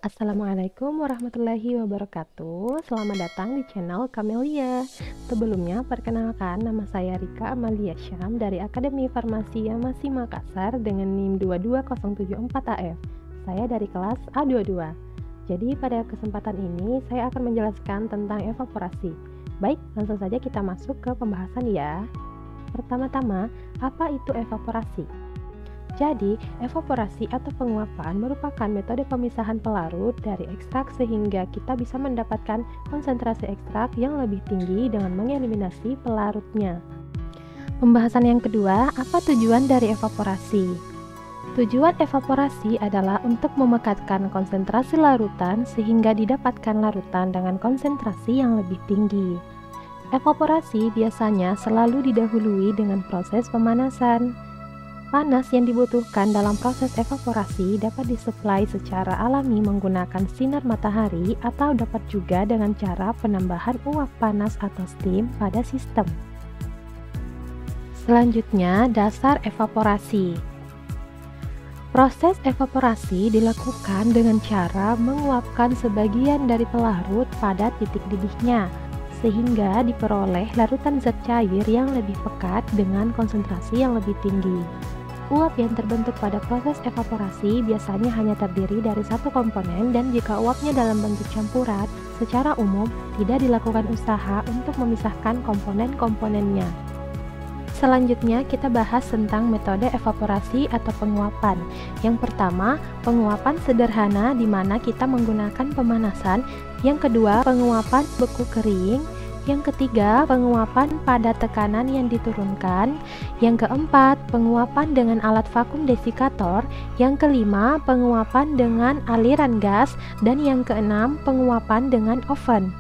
Assalamualaikum warahmatullahi wabarakatuh. Selamat datang di channel Kamelia. Sebelumnya, perkenalkan nama saya Rika Amalia Syam dari Akademi Farmasi Yamasi Makassar dengan NIM 22074AF. Saya dari kelas A22. Jadi pada kesempatan ini saya akan menjelaskan tentang evaporasi. Baik, langsung saja kita masuk ke pembahasan ya. Pertama-tama, apa itu evaporasi? Jadi, evaporasi atau penguapan merupakan metode pemisahan pelarut dari ekstrak sehingga kita bisa mendapatkan konsentrasi ekstrak yang lebih tinggi dengan mengeliminasi pelarutnya. Pembahasan yang kedua, apa tujuan dari evaporasi? Tujuan evaporasi adalah untuk memekatkan konsentrasi larutan sehingga didapatkan larutan dengan konsentrasi yang lebih tinggi. Evaporasi biasanya selalu didahului dengan proses pemanasan. Panas yang dibutuhkan dalam proses evaporasi dapat disuplai secara alami menggunakan sinar matahari atau dapat juga dengan cara penambahan uap panas atau steam pada sistem. Selanjutnya, dasar evaporasi. Proses evaporasi dilakukan dengan cara menguapkan sebagian dari pelarut pada titik didihnya, sehingga diperoleh larutan zat cair yang lebih pekat dengan konsentrasi yang lebih tinggi. Uap yang terbentuk pada proses evaporasi biasanya hanya terdiri dari satu komponen dan jika uapnya dalam bentuk campuran, secara umum tidak dilakukan usaha untuk memisahkan komponen-komponennya. Selanjutnya kita bahas tentang metode evaporasi atau penguapan. Yang pertama, penguapan sederhana di mana kita menggunakan pemanasan. Yang kedua, penguapan beku kering. Yang ketiga, penguapan pada tekanan yang diturunkan. Yang keempat, penguapan dengan alat vakum desikator. Yang kelima, penguapan dengan aliran gas. Dan yang keenam, penguapan dengan oven.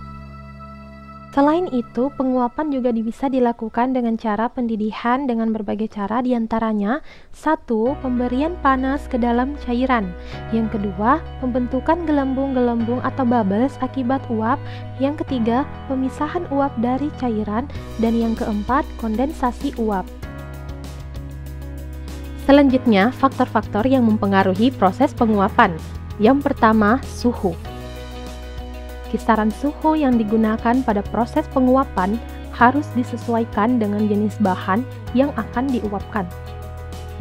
Selain itu, penguapan juga bisa dilakukan dengan cara pendidihan dengan berbagai cara diantaranya 1. Pemberian panas ke dalam cairan. Yang kedua, pembentukan gelembung-gelembung atau bubbles akibat uap. Yang ketiga, pemisahan uap dari cairan. Dan yang keempat, kondensasi uap. Selanjutnya, faktor-faktor yang mempengaruhi proses penguapan. Yang pertama, suhu. Kisaran suhu yang digunakan pada proses penguapan harus disesuaikan dengan jenis bahan yang akan diuapkan.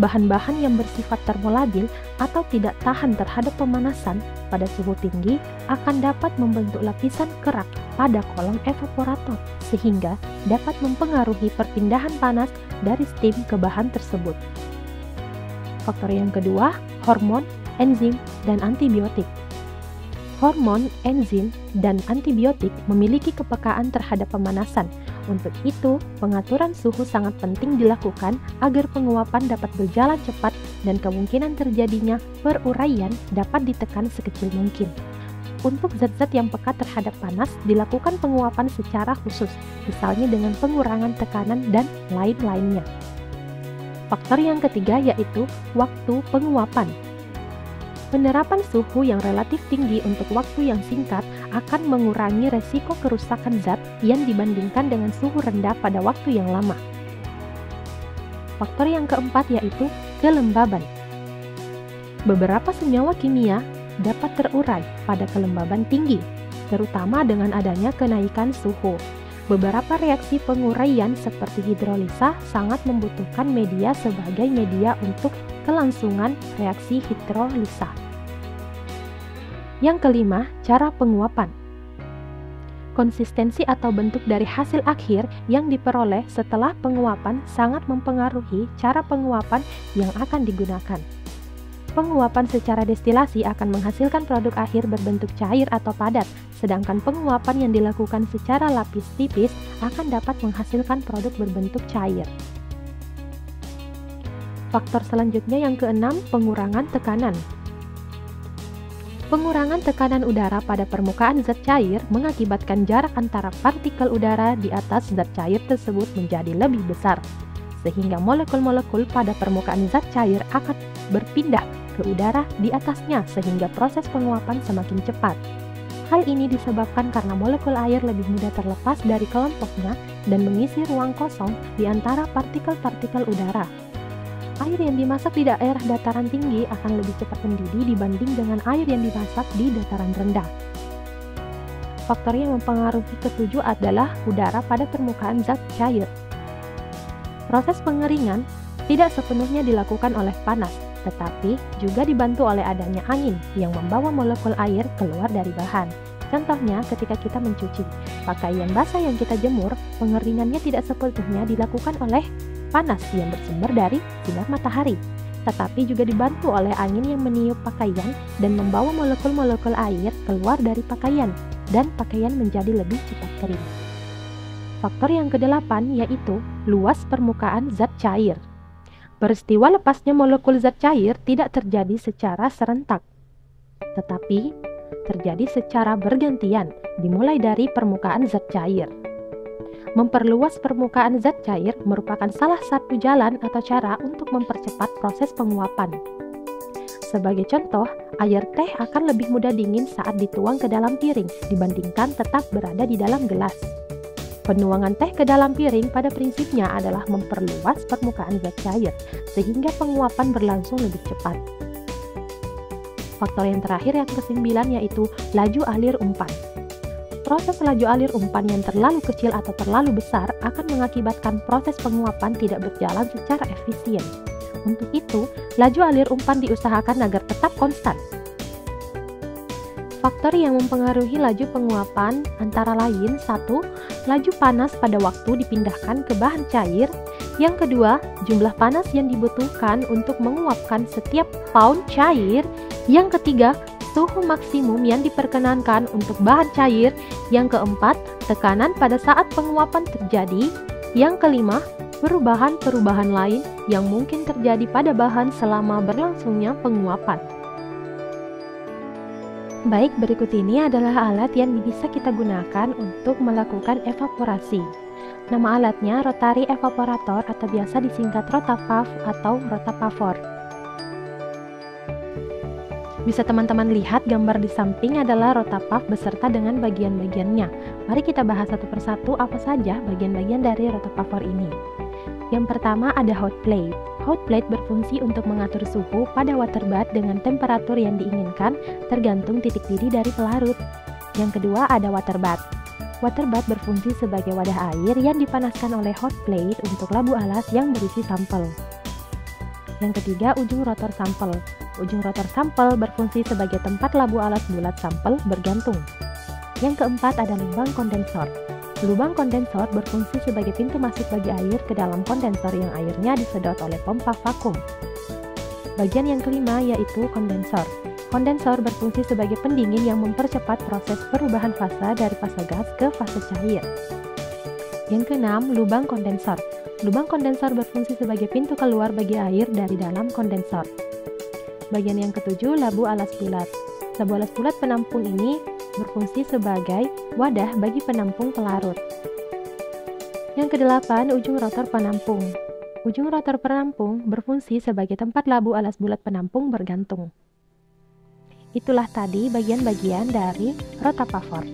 Bahan-bahan yang bersifat termolabil atau tidak tahan terhadap pemanasan pada suhu tinggi akan dapat membentuk lapisan kerak pada kolom evaporator sehingga dapat mempengaruhi perpindahan panas dari steam ke bahan tersebut. Faktor yang kedua, hormon, enzim, dan antibiotik. Hormon, enzim, dan antibiotik memiliki kepekaan terhadap pemanasan. Untuk itu, pengaturan suhu sangat penting dilakukan agar penguapan dapat berjalan cepat dan kemungkinan terjadinya peruraian dapat ditekan sekecil mungkin. Untuk zat-zat yang pekat terhadap panas, dilakukan penguapan secara khusus, misalnya dengan pengurangan tekanan dan lain-lainnya. Faktor yang ketiga yaitu waktu penguapan. Penerapan suhu yang relatif tinggi untuk waktu yang singkat akan mengurangi resiko kerusakan zat yang dibandingkan dengan suhu rendah pada waktu yang lama. Faktor yang keempat yaitu kelembaban. Beberapa senyawa kimia dapat terurai pada kelembaban tinggi, terutama dengan adanya kenaikan suhu. Beberapa reaksi penguraian seperti hidrolisa sangat membutuhkan media sebagai media untuk kelangsungan reaksi hidrolisa. Yang kelima, cara penguapan. Konsistensi atau bentuk dari hasil akhir yang diperoleh setelah penguapan sangat mempengaruhi cara penguapan yang akan digunakan. Penguapan secara destilasi akan menghasilkan produk akhir berbentuk cair atau padat, sedangkan penguapan yang dilakukan secara lapis tipis akan dapat menghasilkan produk berbentuk cair. Faktor selanjutnya yang keenam, pengurangan tekanan. Pengurangan tekanan udara pada permukaan zat cair mengakibatkan jarak antara partikel udara di atas zat cair tersebut menjadi lebih besar, sehingga molekul-molekul pada permukaan zat cair akan berpindah ke udara di atasnya sehingga proses penguapan semakin cepat. Hal ini disebabkan karena molekul air lebih mudah terlepas dari kelompoknya dan mengisi ruang kosong di antara partikel-partikel udara. Air yang dimasak di daerah dataran tinggi akan lebih cepat mendidih dibanding dengan air yang dimasak di dataran rendah. Faktor yang mempengaruhi ketujuh adalah udara pada permukaan zat cair. Proses pengeringan tidak sepenuhnya dilakukan oleh panas, tetapi juga dibantu oleh adanya angin yang membawa molekul air keluar dari bahan. Contohnya, ketika kita mencuci pakaian basah yang kita jemur, pengeringannya tidak sepenuhnya dilakukan oleh panas yang bersumber dari sinar matahari, tetapi juga dibantu oleh angin yang meniup pakaian dan membawa molekul-molekul air keluar dari pakaian, dan pakaian menjadi lebih cepat kering. Faktor yang kedelapan yaitu luas permukaan zat cair. Peristiwa lepasnya molekul zat cair tidak terjadi secara serentak, tetapi terjadi secara bergantian, dimulai dari permukaan zat cair. Memperluas permukaan zat cair merupakan salah satu jalan atau cara untuk mempercepat proses penguapan. Sebagai contoh, air teh akan lebih mudah dingin saat dituang ke dalam piring dibandingkan tetap berada di dalam gelas. Penuangan teh ke dalam piring pada prinsipnya adalah memperluas permukaan zat cair, sehingga penguapan berlangsung lebih cepat. Faktor yang terakhir yang ke-9 yaitu laju alir umpan. Proses laju alir umpan yang terlalu kecil atau terlalu besar akan mengakibatkan proses penguapan tidak berjalan secara efisien. Untuk itu, laju alir umpan diusahakan agar tetap konstan. Faktor yang mempengaruhi laju penguapan antara lain: 1. Laju panas pada waktu dipindahkan ke bahan cair. Yang kedua, jumlah panas yang dibutuhkan untuk menguapkan setiap pound cair. Yang ketiga, suhu maksimum yang diperkenankan untuk bahan cair. Yang keempat, tekanan pada saat penguapan terjadi. Yang kelima, perubahan-perubahan lain yang mungkin terjadi pada bahan selama berlangsungnya penguapan. Baik, berikut ini adalah alat yang bisa kita gunakan untuk melakukan evaporasi. Nama alatnya rotary evaporator atau biasa disingkat rotavac atau rotapavor. Bisa teman-teman lihat gambar di samping adalah rotavac beserta dengan bagian-bagiannya. Mari kita bahas satu persatu apa saja bagian-bagian dari rotapavor ini. Yang pertama ada hot plate. Hot plate berfungsi untuk mengatur suhu pada water bath dengan temperatur yang diinginkan tergantung titik didih dari pelarut. Yang kedua ada water bath. Water bath berfungsi sebagai wadah air yang dipanaskan oleh hot plate untuk labu alas yang berisi sampel. Yang ketiga ujung rotor sampel. Ujung rotor sampel berfungsi sebagai tempat labu alas bulat sampel bergantung. Yang keempat ada lubang kondensor. Lubang kondensor berfungsi sebagai pintu masuk bagi air ke dalam kondensor yang airnya disedot oleh pompa vakum. Bagian yang kelima yaitu kondensor. Kondensor berfungsi sebagai pendingin yang mempercepat proses perubahan fase dari fase gas ke fase cair. Yang keenam, lubang kondensor. Lubang kondensor berfungsi sebagai pintu keluar bagi air dari dalam kondensor. Bagian yang ketujuh, labu alas bulat. Labu alas bulat penampung ini berfungsi sebagai wadah bagi penampung pelarut. Yang kedelapan, ujung rotor penampung. Ujung rotor penampung berfungsi sebagai tempat labu alas bulat penampung bergantung. Itulah tadi bagian-bagian dari rotapavor.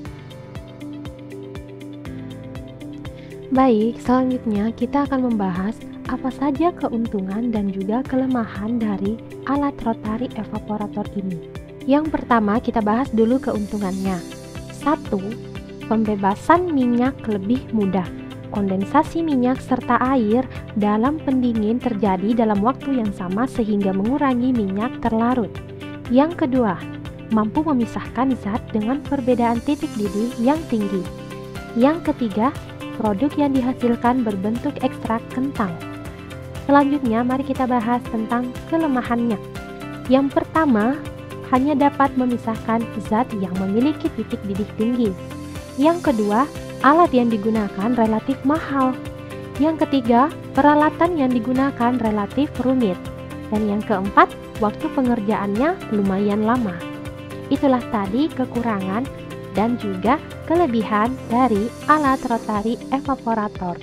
Baik, selanjutnya kita akan membahas apa saja keuntungan dan juga kelemahan dari alat rotary evaporator ini. Yang pertama, kita bahas dulu keuntungannya. 1. Pembebasan minyak lebih mudah. Kondensasi minyak serta air dalam pendingin terjadi dalam waktu yang sama sehingga mengurangi minyak terlarut. Yang kedua, mampu memisahkan zat dengan perbedaan titik didih yang tinggi. Yang ketiga, produk yang dihasilkan berbentuk ekstrak kentang. Selanjutnya, mari kita bahas tentang kelemahannya. Yang pertama, hanya dapat memisahkan zat yang memiliki titik didih tinggi. Yang kedua, alat yang digunakan relatif mahal. Yang ketiga, peralatan yang digunakan relatif rumit. Dan yang keempat, waktu pengerjaannya lumayan lama. Itulah tadi kekurangan dan juga kelebihan dari alat rotary evaporator.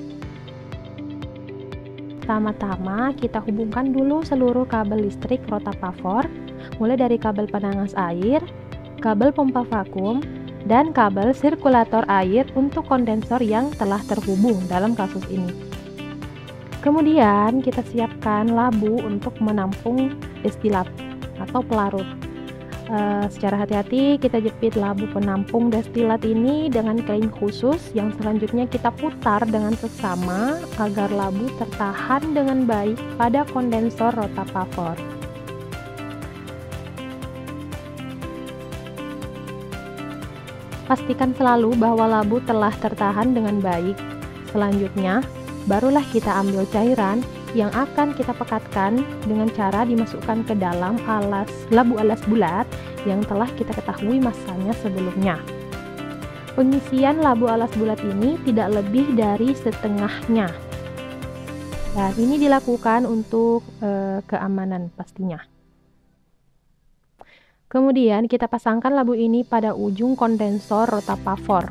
Pertama-tama kita hubungkan dulu seluruh kabel listrik rotapavor, mulai dari kabel penangas air, kabel pompa vakum, dan kabel sirkulator air untuk kondensor yang telah terhubung dalam kasus ini. Kemudian kita siapkan labu untuk menampung destilat atau pelarut. Secara hati-hati kita jepit labu penampung destilat ini dengan kain khusus yang selanjutnya kita putar dengan seksama agar labu tertahan dengan baik pada kondensor rotapavor. Pastikan selalu bahwa labu telah tertahan dengan baik. Selanjutnya, barulah kita ambil cairan yang akan kita pekatkan dengan cara dimasukkan ke dalam labu alas bulat yang telah kita ketahui masanya sebelumnya. Pengisian labu alas bulat ini tidak lebih dari setengahnya. Dan ini dilakukan untuk keamanan pastinya. Kemudian kita pasangkan labu ini pada ujung kondensor rotapavor.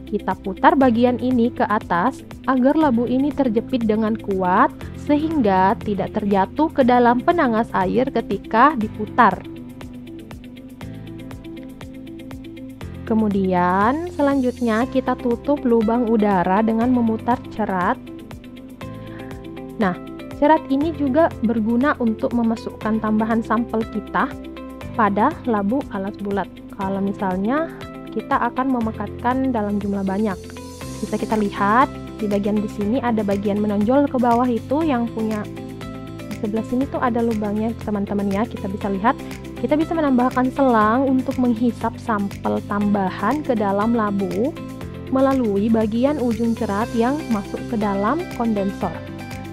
Kita putar bagian ini ke atas agar labu ini terjepit dengan kuat sehingga tidak terjatuh ke dalam penangas air ketika diputar. Kemudian selanjutnya kita tutup lubang udara dengan memutar cerat. Nah, cerat ini juga berguna untuk memasukkan tambahan sampel kita pada labu alas bulat. Kalau misalnya kita akan memekatkan dalam jumlah banyak. Bisa kita lihat di bagian di sini ada bagian menonjol ke bawah itu yang punya di sebelah sini tuh ada lubangnya teman-teman ya. Kita bisa lihat, kita bisa menambahkan selang untuk menghisap sampel tambahan ke dalam labu melalui bagian ujung cerat yang masuk ke dalam kondensor,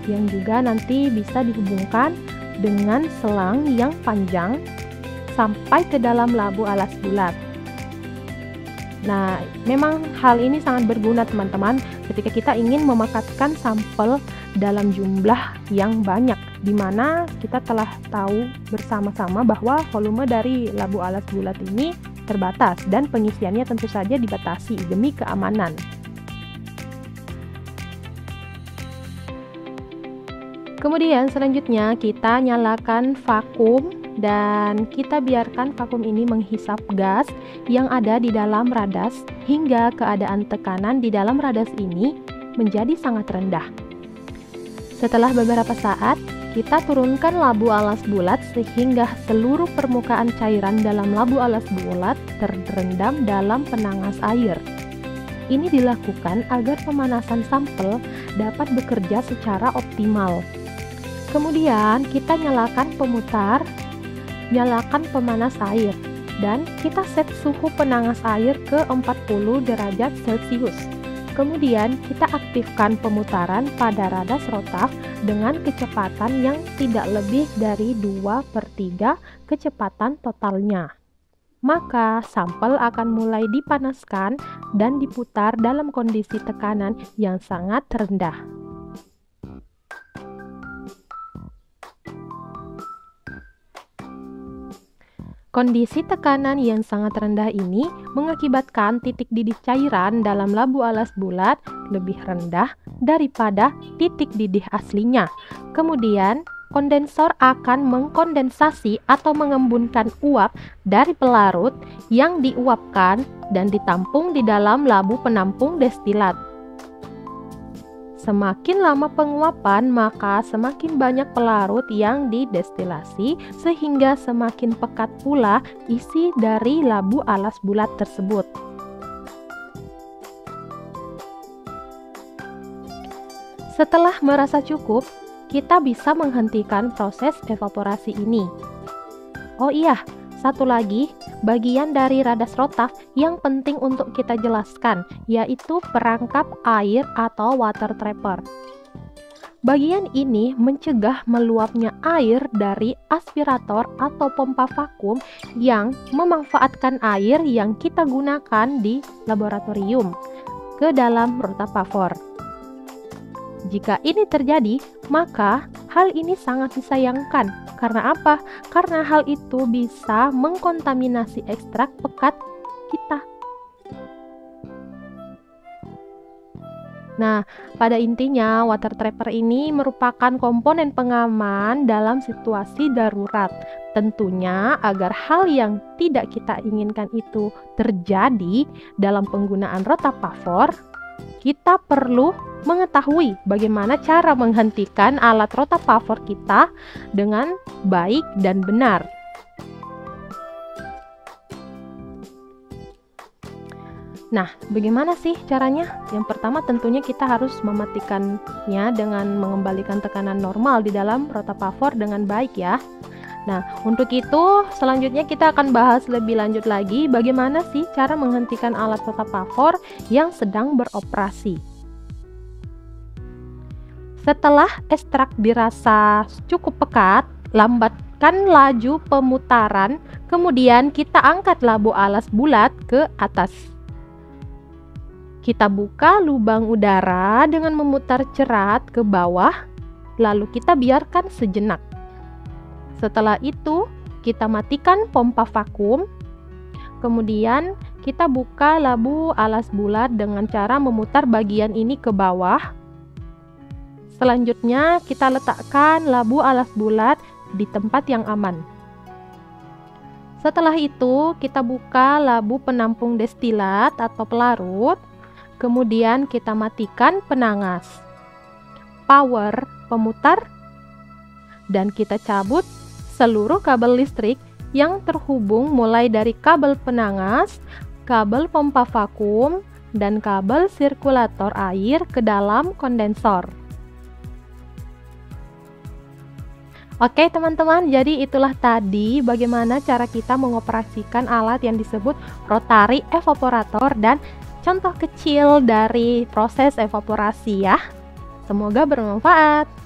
yang juga nanti bisa dihubungkan dengan selang yang panjang sampai ke dalam labu alas bulat. Nah, memang hal ini sangat berguna teman-teman ketika kita ingin memekatkan sampel dalam jumlah yang banyak, di mana kita telah tahu bersama-sama bahwa volume dari labu alas bulat ini terbatas dan pengisiannya tentu saja dibatasi demi keamanan. Kemudian selanjutnya kita nyalakan vakum dan kita biarkan vakum ini menghisap gas yang ada di dalam radas hingga keadaan tekanan di dalam radas ini menjadi sangat rendah. Setelah beberapa saat, kita turunkan labu alas bulat sehingga seluruh permukaan cairan dalam labu alas bulat terendam dalam penangas air. Ini dilakukan agar pemanasan sampel dapat bekerja secara optimal. Kemudian kita nyalakan pemutar, nyalakan pemanas air, dan kita set suhu penangas air ke 40 derajat Celcius. Kemudian kita aktifkan pemutaran pada radas rotaf dengan kecepatan yang tidak lebih dari 2/3 kecepatan totalnya. Maka sampel akan mulai dipanaskan dan diputar dalam kondisi tekanan yang sangat rendah. Kondisi tekanan yang sangat rendah ini mengakibatkan titik didih cairan dalam labu alas bulat lebih rendah daripada titik didih aslinya. Kemudian, kondensor akan mengkondensasi atau mengembunkan uap dari pelarut yang diuapkan dan ditampung di dalam labu penampung destilat. Semakin lama penguapan, maka semakin banyak pelarut yang didestilasi sehingga semakin pekat pula isi dari labu alas bulat tersebut. Setelah merasa cukup, kita bisa menghentikan proses evaporasi ini. Oh iya, satu lagi, bagian dari radas rotaf yang penting untuk kita jelaskan, yaitu perangkap air atau water trapper. Bagian ini mencegah meluapnya air dari aspirator atau pompa vakum yang memanfaatkan air yang kita gunakan di laboratorium ke dalam rotapavor. Jika ini terjadi, maka hal ini sangat disayangkan. Karena apa? Karena hal itu bisa mengkontaminasi ekstrak pekat kita. Nah, pada intinya water trapper ini merupakan komponen pengaman dalam situasi darurat. Tentunya agar hal yang tidak kita inginkan itu terjadi dalam penggunaan rotapavor, kita perlu mengetahui bagaimana cara menghentikan alat rotapavor kita dengan baik dan benar. Nah, bagaimana sih caranya? Yang pertama tentunya kita harus mematikannya dengan mengembalikan tekanan normal di dalam rotapavor dengan baik ya. Nah, untuk itu selanjutnya kita akan bahas lebih lanjut lagi bagaimana sih cara menghentikan alat rotapavor yang sedang beroperasi. Setelah ekstrak dirasa cukup pekat, lambatkan laju pemutaran, kemudian kita angkat labu alas bulat ke atas. Kita buka lubang udara dengan memutar cerat ke bawah, lalu kita biarkan sejenak. Setelah itu, kita matikan pompa vakum. Kemudian, kita buka labu alas bulat dengan cara memutar bagian ini ke bawah. Selanjutnya, kita letakkan labu alas bulat di tempat yang aman. Setelah itu, kita buka labu penampung destilat atau pelarut. Kemudian kita matikan penangas, power pemutar, dan kita cabut seluruh kabel listrik yang terhubung mulai dari kabel penangas, kabel pompa vakum, dan kabel sirkulator air ke dalam kondensor. Oke teman-teman, jadi itulah tadi bagaimana cara kita mengoperasikan alat yang disebut rotary evaporator dan contoh kecil dari proses evaporasi ya. Semoga bermanfaat.